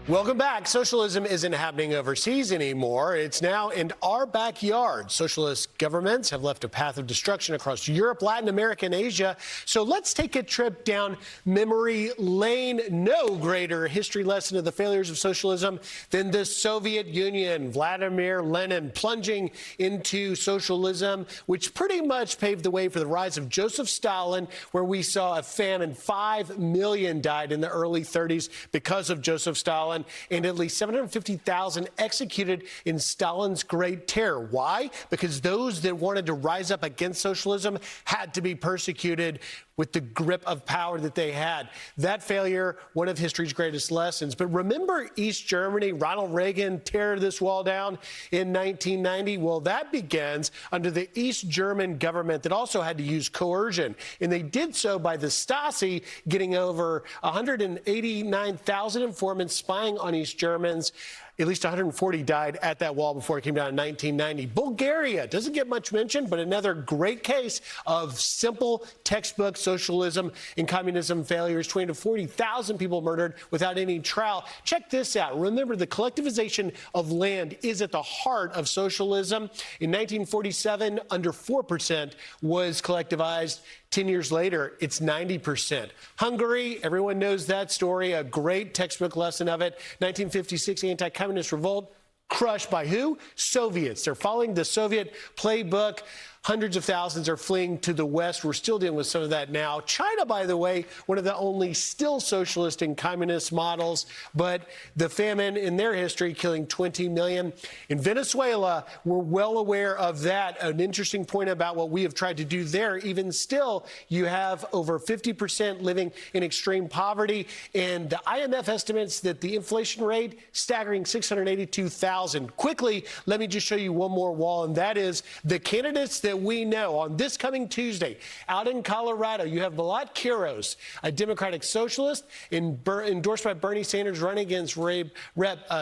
Welcome back. Socialism isn't happening overseas anymore. It's now in our backyard. Socialist governments have left a path of destruction across Europe, Latin America, and Asia. So let's take a trip down memory lane. No greater history lesson of the failures of socialism than the Soviet Union. Vladimir Lenin plunging into socialism, which pretty much paved the way for the rise of Joseph Stalin, where we saw a famine. 5 million died in the early 30s because of Joseph Stalin, and at least 750,000 executed in Stalin's Great Terror. Why? Because those that wanted to rise up against socialism had to be persecuted with the grip of power that they had. That failure, one of history's greatest lessons. But remember East Germany, Ronald Reagan tear this wall down in 1990? Well, that begins under the East German government that also had to use coercion. And they did so by the Stasi getting over 189,000 informants spying on East Germans. At least 140 died at that wall before it came down in 1990. Bulgaria doesn't get much mention, but another great case of simple textbook socialism and communism failures. 20 to 40,000 people murdered without any trial. Check this out. Remember, the collectivization of land is at the heart of socialism. In 1947, under 4% was collectivized. 10 years later, it's 90%. Hungary, everyone knows that story, a great textbook lesson of it. 1956 anti-communist revolt, crushed by who? Soviets. They're following the Soviet playbook. Hundreds of thousands are fleeing to the West. We're still dealing with some of that now. China, by the way, one of the only still socialist and communist models, but the famine in their history killing 20 million. In Venezuela, we're well aware of that. An interesting point about what we have tried to do there. Even still, you have over 50% living in extreme poverty, and the IMF estimates that the inflation rate staggering 682,000. Quickly, let me just show you one more wall, and that is the candidates that we know. On this coming Tuesday, out in Colorado, you have Vlad Quiros, a Democratic socialist, endorsed by Bernie Sanders, running against Rep.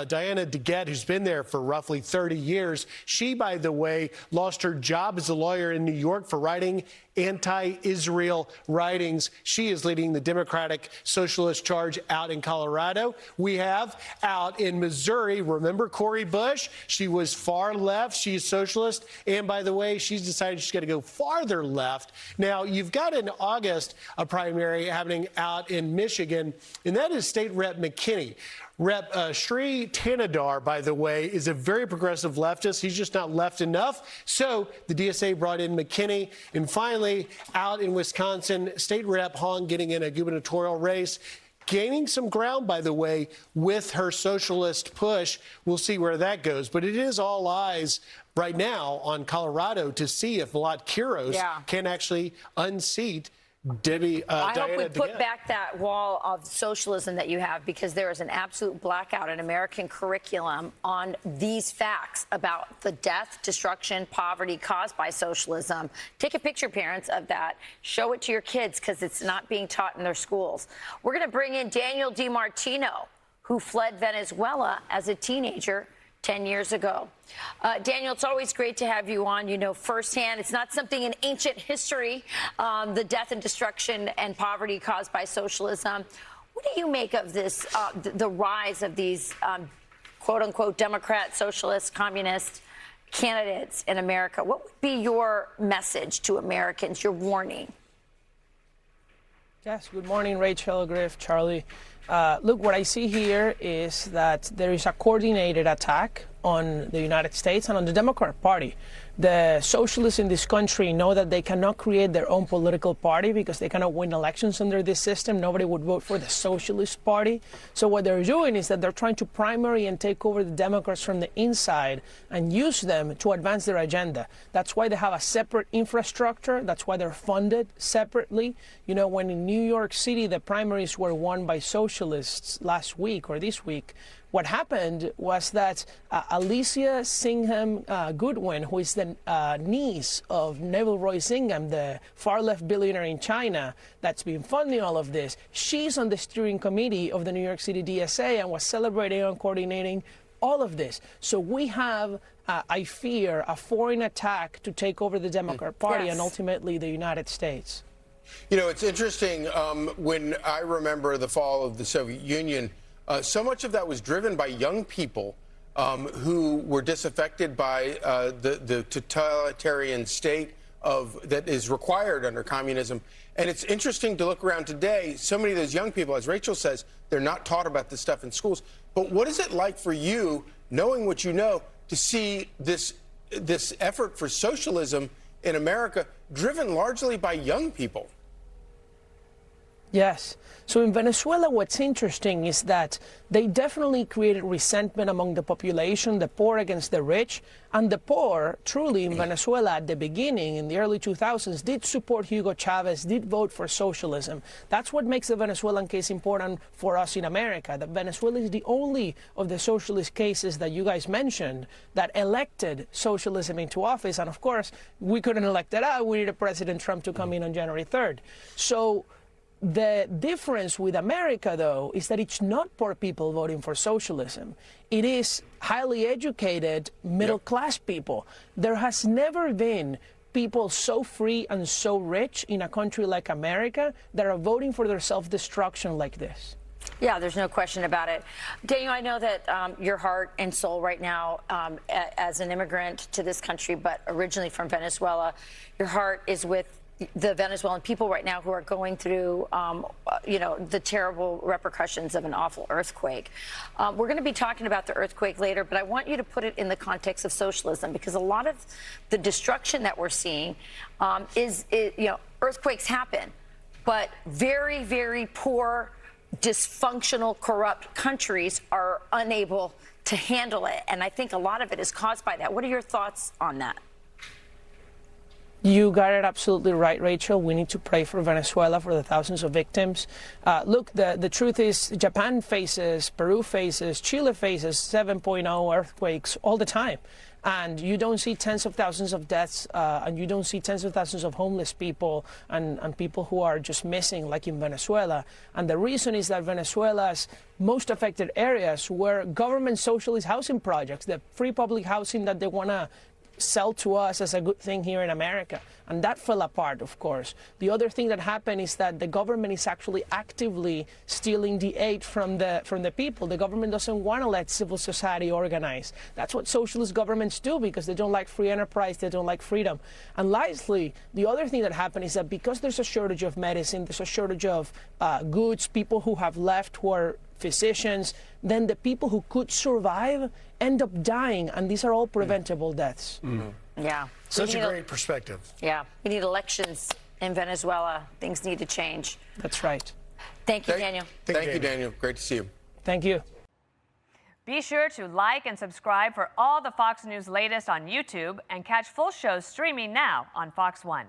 Diana DeGette, who's been there for roughly 30 years. She, by the way, lost her job as a lawyer in New York for writing anti-Israel writings. She is leading the Democratic Socialist charge out in Colorado. We have out in Missouri, remember Cori Bush? She was far left. She's socialist. And by the way, she's decided she's going to go farther left. Now, you've got in August a primary happening out in Michigan, and that is State Rep McKinney. Rep. Sri Tanadar, by the way, is a very progressive leftist. He's just not left enough. So the DSA brought in McKinney. And finally, out in Wisconsin, State Rep Hong getting in a gubernatorial race, gaining some ground, by the way, with her socialist push. We'll see where that goes. But it is all eyes right now on Colorado to see if Vlad Quiros can actually unseat I hope we put back that wall of socialism that you have, because there is an absolute blackout in American curriculum on these facts about the death, destruction, poverty caused by socialism. Take a picture, parents, of that. Show it to your kids, because it's not being taught in their schools. We're going to bring in Daniel Di Martino, who fled Venezuela as a teenager 10 years ago. Daniel, it's always great to have you on. You know firsthand, it's not something in ancient history, the death and destruction and poverty caused by socialism. What do you make of this, the rise of these quote-unquote Democrat, socialist, communist candidates in America? What would be your message to Americans, your warning? Yes, good morning, Rachel, Griff, Charlie. Look, what I see here is that there is a coordinated attack on the United States and on the Democrat Party. The socialists in this country know that they cannot create their own political party because they cannot win elections under this system. Nobody would vote for the Socialist Party. So what they're doing is that they're trying to primary and take over the Democrats from the inside and use them to advance their agenda. That's why they have a separate infrastructure. That's why they're funded separately. You know, when in New York City the primaries were won by socialists last week or this week, what happened was that Alicia Singham Goodwin, who is the niece of Neville Roy Singham, the far-left billionaire in China that's been funding all of this, she's on the steering committee of the New York City DSA and was celebrating and coordinating all of this. So we have, I fear, a foreign attack to take over the Democrat Party and ultimately the United States. You know, it's interesting. When I remember the fall of the Soviet Union, So much of that was driven by young people who were disaffected by the totalitarian state that is required under communism. And it's interesting to look around today. So many of those young people, as Rachel says, they're not taught about this stuff in schools. But what is it like for you, knowing what you know, to see this effort for socialism in America driven largely by young people? Yes. So in Venezuela, what's interesting is that they definitely created resentment among the population, the poor against the rich. And the poor, truly, in Venezuela at the beginning, in the early 2000s, did support Hugo Chavez, did vote for socialism. That's what makes the Venezuelan case important for us in America, that Venezuela is the only of the socialist cases that you guys mentioned that elected socialism into office. And of course, we couldn't elect it out. We needed President Trump to come in on January 3rd. So the difference with America, though, is that it's not poor people voting for socialism. It is highly educated, middle-class people. There has never been people so free and so rich in a country like America that are voting for their self-destruction like this. Yeah, there's no question about it. Daniel, I know that your heart and soul right now, as an immigrant to this country, but originally from Venezuela, your heart is with the Venezuelan people right now who are going through, the terrible repercussions of an awful earthquake. We're going to be talking about the earthquake later, but I want you to put it in the context of socialism, because a lot of the destruction that we're seeing earthquakes happen, but very, very poor, dysfunctional, corrupt countries are unable to handle it. And I think a lot of it is caused by that. What are your thoughts on that? You got it absolutely right, Rachel. We need to pray for Venezuela, for the thousands of victims. Look, the truth is Japan faces, Peru faces, Chile faces 7.0 earthquakes all the time. And you don't see tens of thousands of deaths, and you don't see tens of thousands of homeless people and people who are just missing, like in Venezuela. And the reason is that Venezuela's most affected areas were government socialist housing projects, the free public housing that they want to sell to us as a good thing here in America. And that fell apart, of course. The other thing that happened is that the government is actually actively stealing the aid from the people. The government doesn't want to let civil society organize. That's what socialist governments do, because they don't like free enterprise, they don't like freedom. And lastly, the other thing that happened is that because there's a shortage of medicine, there's a shortage of goods, people who have left who are physicians, then the people who could survive end up dying, and these are all preventable deaths. Yeah. Such a great perspective. Yeah. We need elections in Venezuela. Things need to change. That's right. Thank you, Daniel. Thank you, Daniel. Great to see you. Thank you. Be sure to like and subscribe for all the Fox News latest on YouTube, and catch full shows streaming now on Fox One.